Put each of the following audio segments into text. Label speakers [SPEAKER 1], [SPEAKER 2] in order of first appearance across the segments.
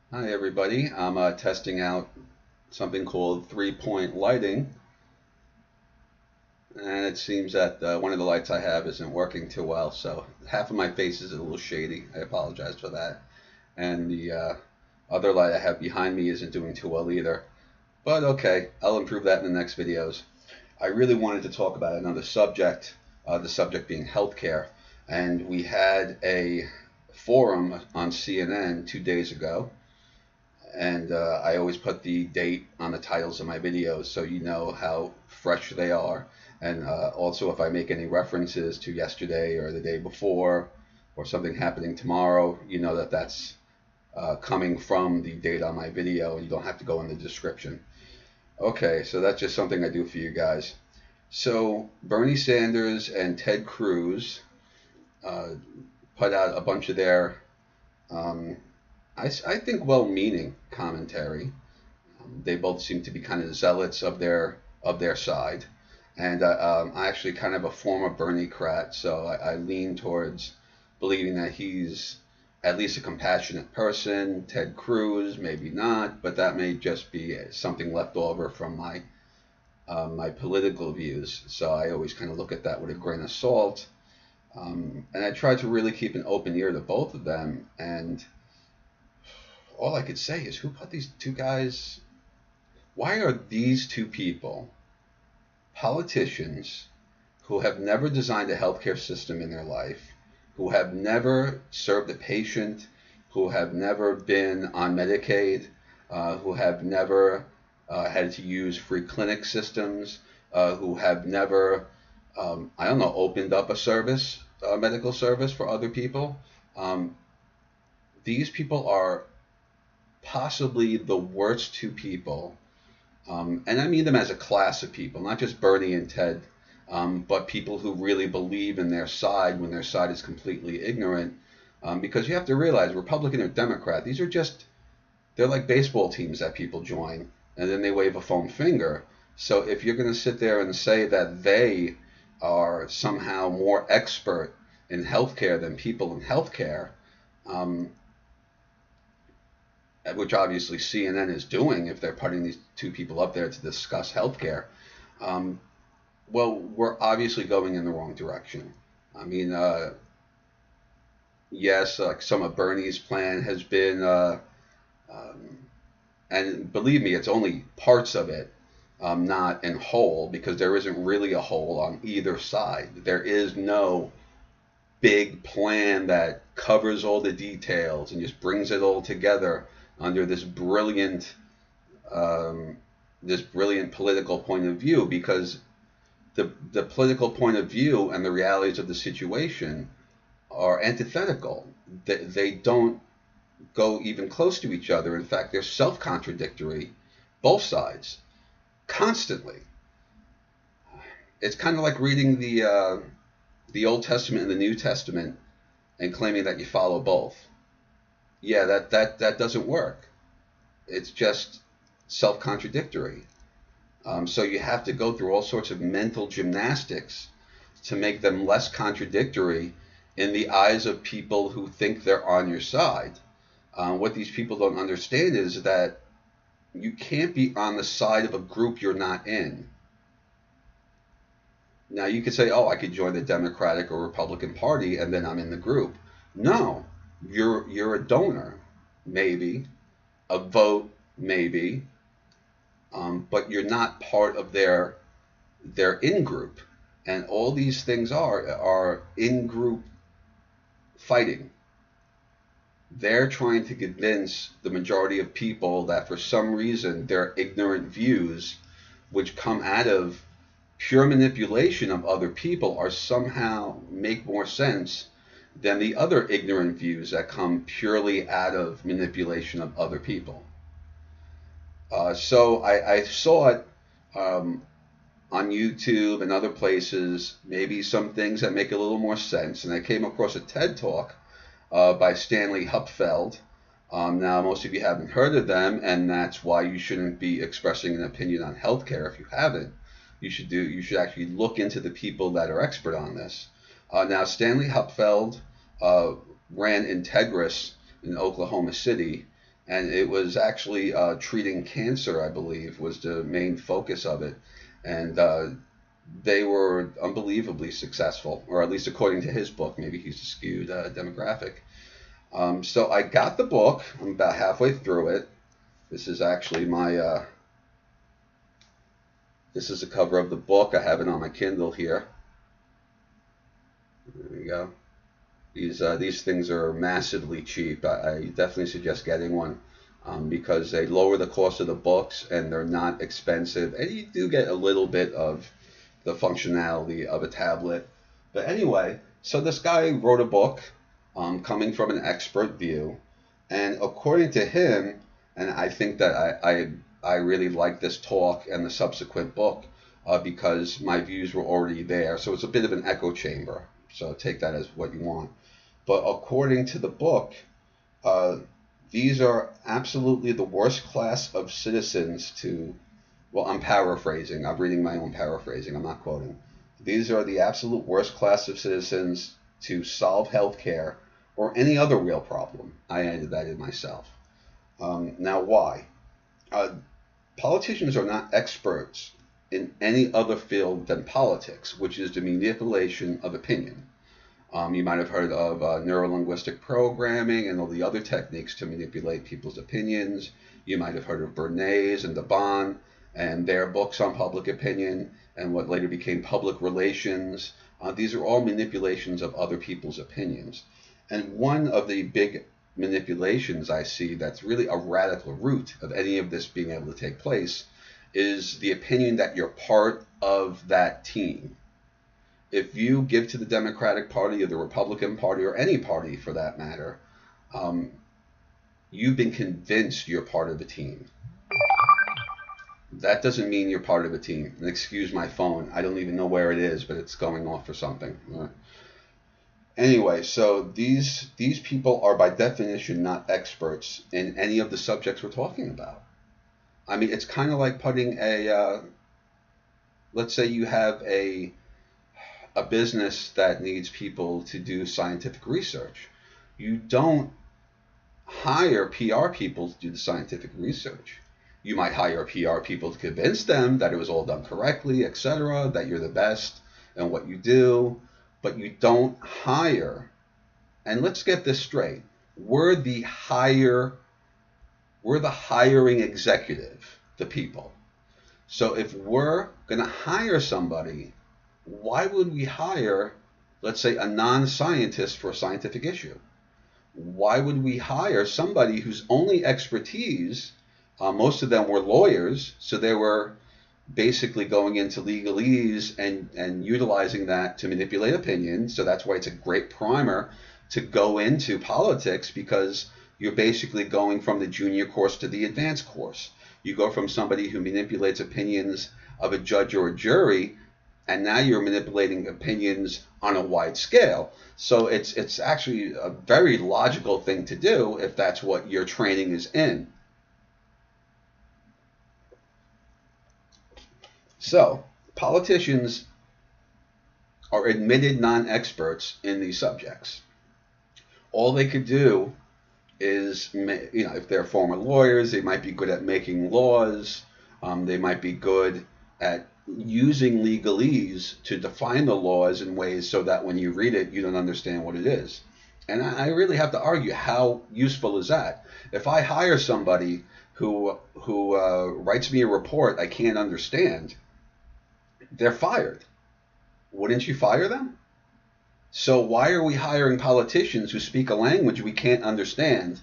[SPEAKER 1] Hi everybody, I'm testing out something called 3-point lighting, and it seems that one of the lights I have isn't working too well, so half of my face is a little shady. I apologize for that. And the other light I have behind me isn't doing too well either. But okay, I'll improve that in the next videos. I really wanted to talk about another subject, the subject being healthcare. And we had a forum on CNN 2 days ago, and I always put the date on the titles of my videos so you know how fresh they are. And also, if I make any references to yesterday or the day before or something happening tomorrow, you know that that's coming from the date on my video, and you don't have to go in the description. Okay, so that's just something I do for you guys. So Bernie Sanders and Ted Cruz uh, put out a bunch of their, um, I think, well-meaning commentary. They both seem to be kind of zealots of their side, and I'm actually kind of a former Bernie-crat, so I lean towards believing that he's at least a compassionate person. Ted Cruz, maybe not, but that may just be something left over from my political views. So I always kind of look at that with a grain of salt, and I try to really keep an open ear to both of them. And all I could say is, who put these two guys? Why are these two people politicians who have never designed a healthcare system in their life, who have never served a patient, who have never been on Medicaid, who have never had to use free clinic systems, who have never, I don't know, opened up a service, a medical service for other people? Um, these people are possibly the worst two people, and I mean them as a class of people, not just Bernie and Ted, but people who really believe in their side when their side is completely ignorant. Because you have to realize, Republican or Democrat, they're like baseball teams that people join, and then they wave a foam finger. So if you're going to sit there and say that they are somehow more expert in healthcare than people in healthcare, um, which obviously CNN is doing if they're putting these two people up there to discuss healthcare, um, well, we're obviously going in the wrong direction. I mean, yes, some of Bernie's plan has been, um, and believe me, it's only parts of it, not in whole, because there isn't really a whole on either side. There is no big plan that covers all the details and just brings it all together under um, this brilliant political point of view, because the political point of view and the realities of the situation are antithetical. They don't go even close to each other. In fact, they're self-contradictory, both sides, constantly. It's kind of like reading the Old Testament and the New Testament and claiming that you follow both. Yeah, that doesn't work. It's just self-contradictory. So you have to go through all sorts of mental gymnastics to make them less contradictory in the eyes of people who think they're on your side. What these people don't understand is that you can't be on the side of a group you're not in. Now you could say, "Oh, I could join the Democratic or Republican Party and then I'm in the group." No, you're a donor, maybe, a vote, maybe, but you're not part of their in-group. And all these things are in-group fighting. They're trying to convince the majority of people that for some reason their ignorant views, which come out of pure manipulation of other people, are somehow make more sense than the other ignorant views that come purely out of manipulation of other people. So I saw it um, on YouTube and other places, maybe some things that make a little more sense. And I came across a TED Talk by Stanley Hupfeld. Now, most of you haven't heard of them, and that's why you shouldn't be expressing an opinion on healthcare if you haven't. You should actually look into the people that are expert on this. Now, Stanley Hupfeld ran Integris in Oklahoma City, and it was actually treating cancer, I believe, was the main focus of it, and they were unbelievably successful, or at least according to his book. Maybe he's a skewed demographic. So I got the book. I'm about halfway through it. This is actually my. This is the cover of the book. I have it on my Kindle here. There you go. These things are massively cheap. I definitely suggest getting one because they lower the cost of the books and they're not expensive, and you do get a little bit of the functionality of a tablet. But anyway, so this guy wrote a book coming from an expert view, and according to him, and I think that I really like this talk and the subsequent book because my views were already there. So it's a bit of an echo chamber. So take that as what you want. But according to the book, these are absolutely the worst class of citizens to, well, I'm paraphrasing. I'm reading my own paraphrasing. I'm not quoting. These are the absolute worst class of citizens to solve healthcare or any other real problem. I added that in myself. Now, why? Politicians are not experts in any other field than politics, which is the manipulation of opinion. You might have heard of neuro-linguistic programming and all the other techniques to manipulate people's opinions. You might have heard of Bernays and Deban and their books on public opinion and what later became public relations. These are all manipulations of other people's opinions. And one of the big manipulations I see that's really a radical root of any of this being able to take place is the opinion that you're part of that team. If you give to the Democratic Party or the Republican Party or any party for that matter, you've been convinced you're part of the team. That doesn't mean you're part of a team. And excuse my phone. I don't even know where it is, but it's going off for something. Anyway, so these people are by definition not experts in any of the subjects we're talking about. I mean, it's kind of like putting let's say you have a business that needs people to do scientific research. You don't hire PR people to do the scientific research. You might hire PR people to convince them that it was all done correctly, etc., that you're the best in what you do, but you don't hire. And let's get this straight. We're the hiring executive, the people. So if we're going to hire somebody, why would we hire, let's say, a non-scientist for a scientific issue? Why would we hire somebody whose only expertise, most of them were lawyers, so they were basically going into legalese and utilizing that to manipulate opinion. So that's why it's a great primer to go into politics, because you're basically going from the junior course to the advanced course. You go from somebody who manipulates opinions of a judge or a jury, and now you're manipulating opinions on a wide scale. So it's actually a very logical thing to do if that's what your training is in. So politicians are admitted non-experts in these subjects. All they could do is, if they're former lawyers, they might be good at making laws. They might be good at using legalese to define the laws in ways so that when you read it, you don't understand what it is. And I really have to argue, how useful is that? If I hire somebody who writes me a report I can't understand, they're fired. Wouldn't you fire them? So why are we hiring politicians who speak a language we can't understand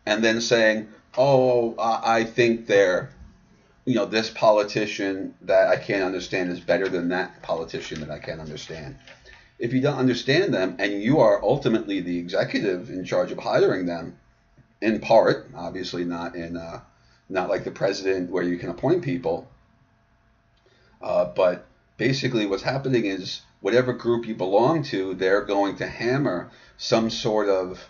[SPEAKER 1] and then saying, oh, I think this politician that I can't understand is better than that politician that I can't understand? If you don't understand them and you are ultimately the executive in charge of hiring them, in part, obviously not like the president where you can appoint people, but basically what's happening is whatever group you belong to, they're going to hammer some sort of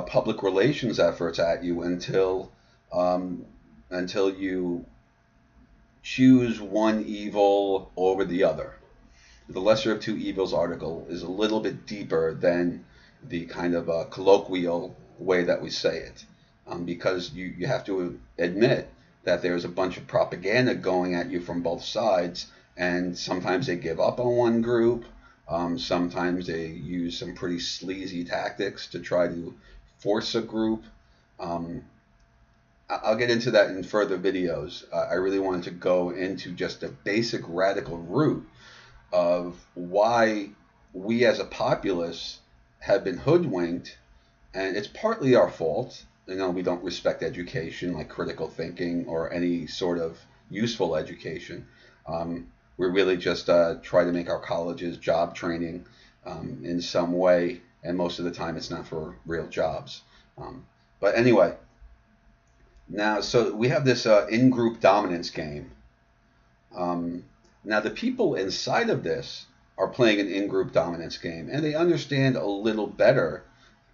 [SPEAKER 1] public relations efforts at you until you choose one evil over the other. The Lesser of Two Evils article is a little bit deeper than the kind of colloquial way that we say it. because you have to admit that there's a bunch of propaganda going at you from both sides, and sometimes they give up on one group. Sometimes they use some pretty sleazy tactics to try to force a group. Um, I'll get into that in further videos. I really wanted to go into just the basic radical root of why we as a populace have been hoodwinked, and it's partly our fault. We don't respect education like critical thinking or any sort of useful education. We really just try to make our colleges job training in some way, and most of the time it's not for real jobs. But anyway, now, so we have this in-group dominance game. Now, the people inside of this are playing an in-group dominance game, and they understand a little better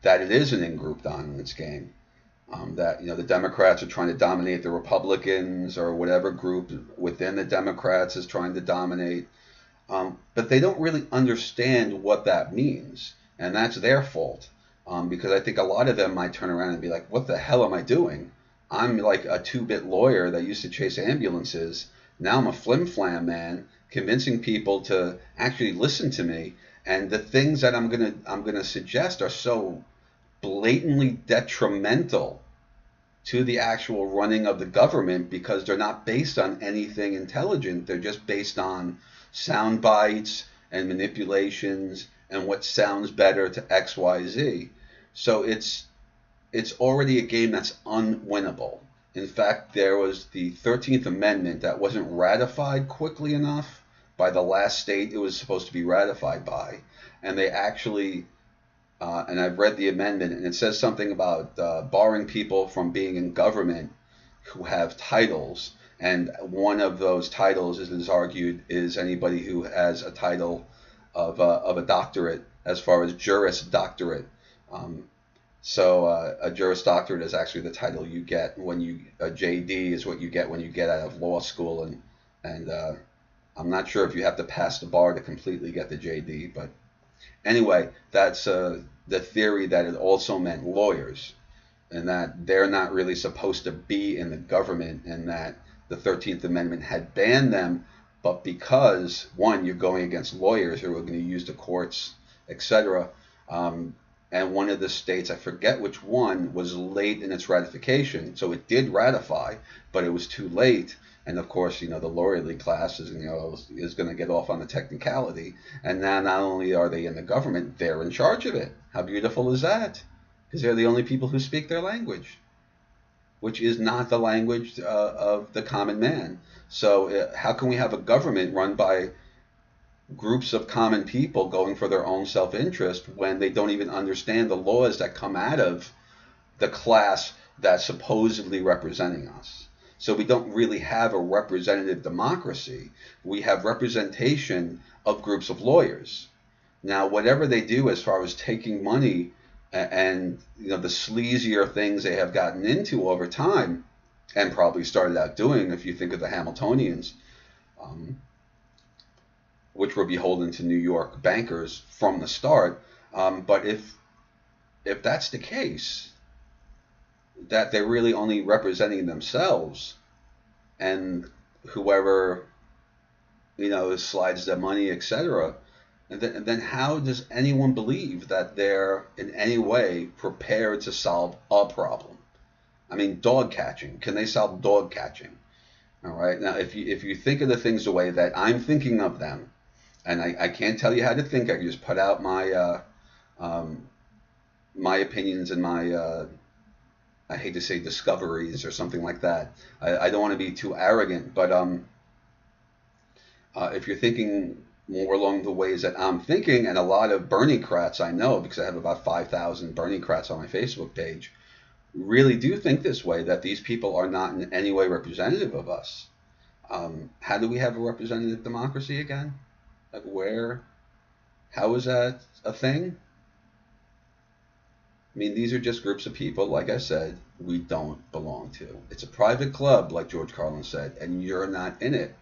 [SPEAKER 1] that it is an in-group dominance game. That the Democrats are trying to dominate the Republicans, or whatever group within the Democrats is trying to dominate. But they don't really understand what that means, and that's their fault. Because I think a lot of them might turn around and be like, what the hell am I doing? I'm like a two-bit lawyer that used to chase ambulances. Now I'm a flim-flam man convincing people to actually listen to me. And the things that I'm gonna suggest are so blatantly detrimental to the actual running of the government, because they're not based on anything intelligent. They're just based on sound bites and manipulations and what sounds better to X, Y, Z. So it's already a game that's unwinnable. In fact, there was the 13th Amendment that wasn't ratified quickly enough by the last state it was supposed to be ratified by. And they actually, and I've read the amendment, and it says something about barring people from being in government who have titles. And one of those titles, it is argued, is anybody who has a title of a doctorate, as far as Juris Doctorate. So a Juris Doctorate is actually the title you get when a JD is what you get when you get out of law school, and I'm not sure if you have to pass the bar to completely get the JD, but anyway, that's the theory, that it also meant lawyers, and that they're not really supposed to be in the government, and that the 13th Amendment had banned them, but because, one, you're going against lawyers who are going to use the courts, etc., and one of the states, I forget which one, was late in its ratification. So it did ratify, but it was too late. And of course, the lawyerly class is going to get off on the technicality. And now not only are they in the government, they're in charge of it. How beautiful is that? Because they're the only people who speak their language, which is not the language of the common man. So how can we have a government run by groups of common people going for their own self-interest when they don't even understand the laws that come out of the class that's supposedly representing us? So we don't really have a representative democracy. We have representation of groups of lawyers. Now, whatever they do as far as taking money and the sleazier things they have gotten into over time, and probably started out doing, if you think of the Hamiltonians, which were beholden to New York bankers from the start. But if that's the case, that they're really only representing themselves, and whoever slides their money, etc., and then how does anyone believe that they're in any way prepared to solve a problem? I mean, dog catching. Can they solve dog catching? All right. Now, if you think of the things the way that I'm thinking of them, and I can't tell you how to think. I can just put out my my opinions and my I hate to say discoveries or something like that. I don't want to be too arrogant, but if you're thinking more along the ways that I'm thinking, and a lot of Bernie-crats I know, because I have about 5,000 Bernie-crats on my Facebook page, really do think this way, that these people are not in any way representative of us. How do we have a representative democracy again? Like how is that a thing? I mean, these are just groups of people, like I said, we don't belong to. It's a private club, like George Carlin said, and you're not in it.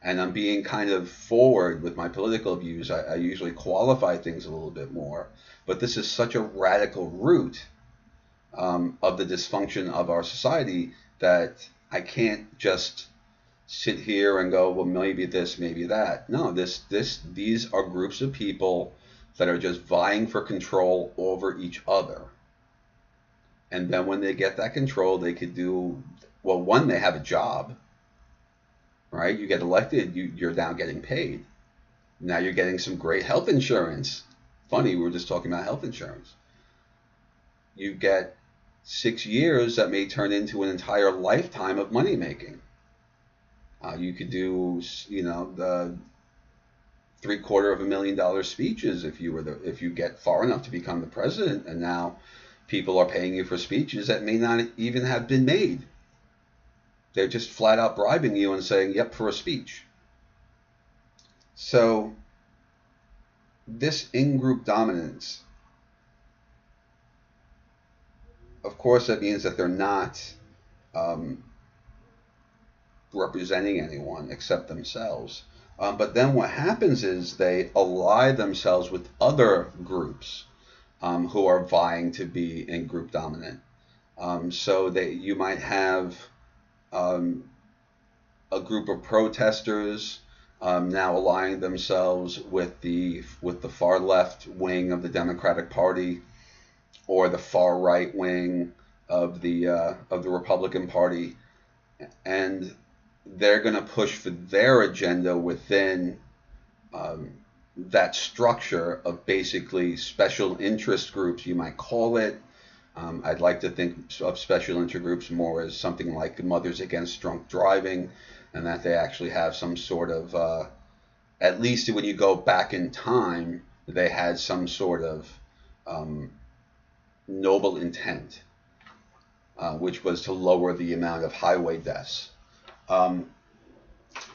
[SPEAKER 1] And I'm being kind of forward with my political views. I usually qualify things a little bit more. But this is such a radical route of the dysfunction of our society that I can't just sit here and go, well, maybe this, maybe that. No, these are groups of people that are just vying for control over each other. And then when they get that control, they could do, well, one, they have a job, right? You get elected, you're now getting paid. Now you're getting some great health insurance. Funny, we were just talking about health insurance. You get 6 years that may turn into an entire lifetime of money making. You could do, the $750,000 speeches if you get far enough to become the president, and now people are paying you for speeches that may not even have been made. They're just flat out bribing you and saying, yep, for a speech. So this in-group dominance, of course, that means that they're not representing anyone except themselves. But then what happens is they ally themselves with other groups who are vying to be in-group dominant. So you might have a group of protesters now allying themselves with the far left wing of the Democratic Party, or the far right wing of the Republican Party, and they're going to push for their agenda within that structure of basically special interest groups, you might call it. I'd like to think of special interest groups more as something like Mothers Against Drunk Driving, and that they actually have some sort of, at least when you go back in time, they had some sort of noble intent, which was to lower the amount of highway deaths. I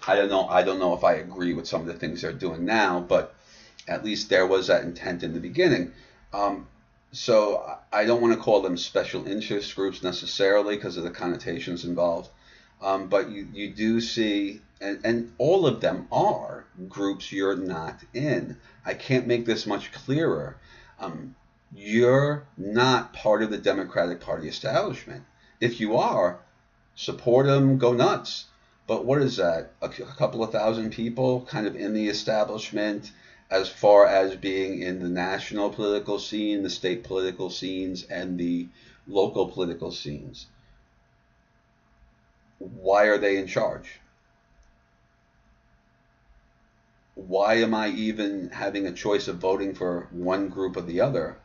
[SPEAKER 1] don't know if I agree with some of the things they're doing now, but at least there was that intent in the beginning. So I don't want to call them special interest groups necessarily because of the connotations involved. But you do see, and all of them are groups you're not in. I can't make this much clearer. You're not part of the Democratic Party establishment. If you are, support them, go nuts. But what is that? A couple of thousand people kind of in the establishment as far as being in the national political scene, the state political scenes, and the local political scenes. Why are they in charge? Why am I even having a choice of voting for one group or the other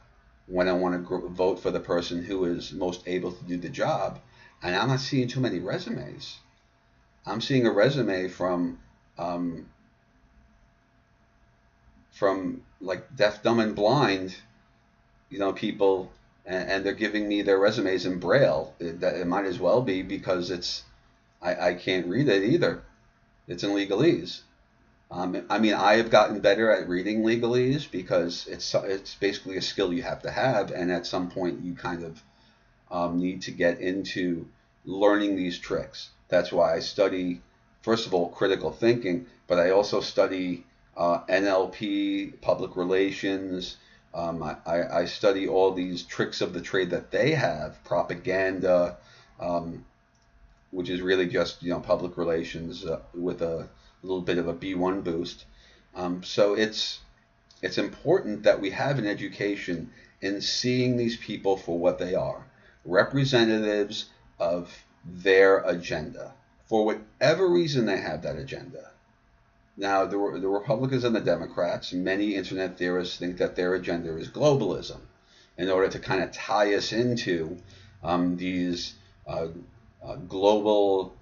[SPEAKER 1] when I want to vote for the person who is most able to do the job? And I'm not seeing too many resumes. I'm seeing a resume from like deaf, dumb, and blind, people, and they're giving me their resumes in Braille. It might as well be because I can't read it either. It's in legalese. I mean, I have gotten better at reading legalese because it's basically a skill you have to have, and at some point you kind of need to get into learning these tricks. That's why I study, first of all, critical thinking, but I also study NLP, public relations. I study all these tricks of the trade that they have, propaganda, which is really just public relations with a little bit of a B1 boost. So it's important that we have an education in seeing these people for what they are, representatives of their agenda, for whatever reason they have that agenda. Now, the Republicans and the Democrats, many internet theorists think that their agenda is globalism, in order to kind of tie us into these global,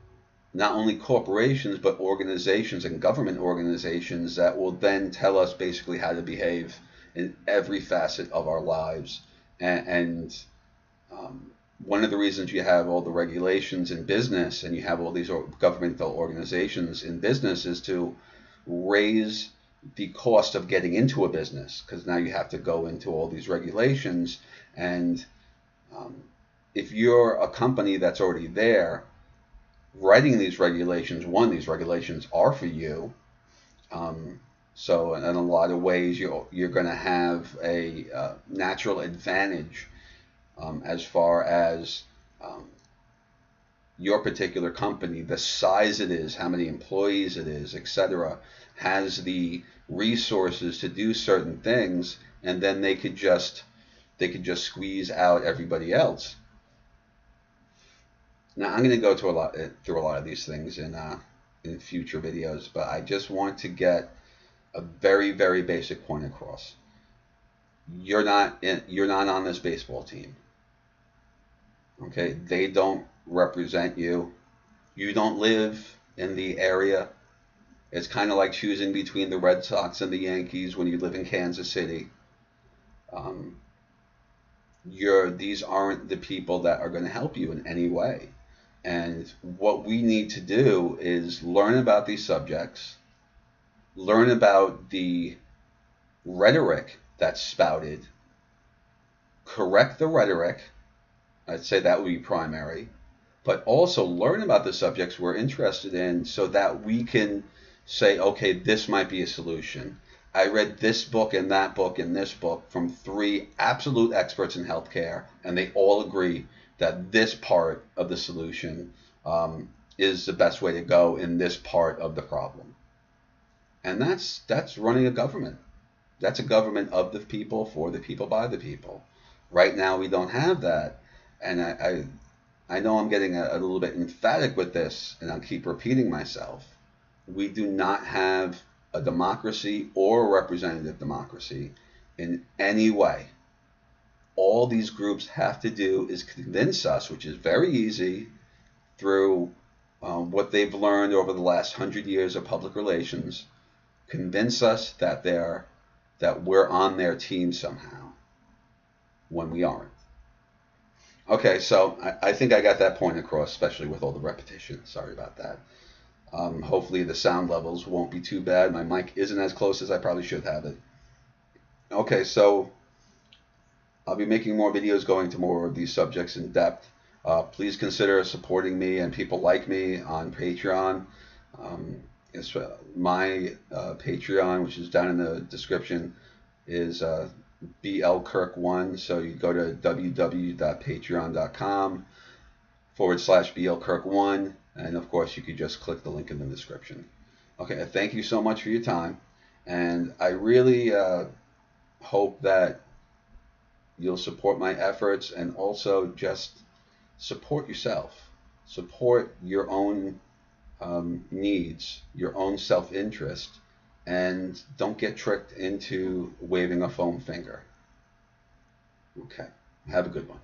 [SPEAKER 1] not only corporations, but organizations and government organizations that will then tell us basically how to behave in every facet of our lives. And one of the reasons you have all the regulations in business and you have all these governmental organizations in business is to raise the cost of getting into a business, because now you have to go into all these regulations. And if you're a company that's already there writing these regulations, these regulations are for you. So in a lot of ways, you're going to have a natural advantage as far as your particular company, the size it is, how many employees it is, etc., has the resources to do certain things, and then they could just squeeze out everybody else. Now I'm going to go through a lot of these things in future videos, but I just want to get a very, very basic point across. You're not on this baseball team. Okay, they don't represent you. You don't live in the area. It's kind of like choosing between the Red Sox and the Yankees when you live in Kansas City. These aren't the people that are going to help you in any way. And what we need to do is learn about these subjects, learn about the rhetoric that's spouted, correct the rhetoric. I'd say that would be primary, but also learn about the subjects we're interested in so that we can say, okay, this might be a solution. I read this book and that book and this book from 3 absolute experts in healthcare, and they all agree that this part of the solution is the best way to go in this part of the problem. And that's running a government. That's a government of the people, for the people, by the people. Right now we don't have that. And I know I'm getting a little bit emphatic with this, and I'll keep repeating myself. We do not have a democracy or a representative democracy in any way. All these groups have to do is convince us, which is very easy, through what they've learned over the last 100 years of public relations, convince us that we're on their team somehow, when we aren't. Okay, so I think I got that point across, especially with all the repetition. Sorry about that. Hopefully the sound levels won't be too bad. My mic isn't as close as I probably should have it. Okay, so I'll be making more videos going to more of these subjects in depth. Please consider supporting me and people like me on Patreon. It's my Patreon, which is down in the description, is BLKirk1. So you go to www.patreon.com/BLKirk1. And of course, you could just click the link in the description. Okay, thank you so much for your time. And I really hope that you'll support my efforts, and also just support yourself. Support your own needs, your own self-interest, and don't get tricked into waving a foam finger. Okay, have a good one.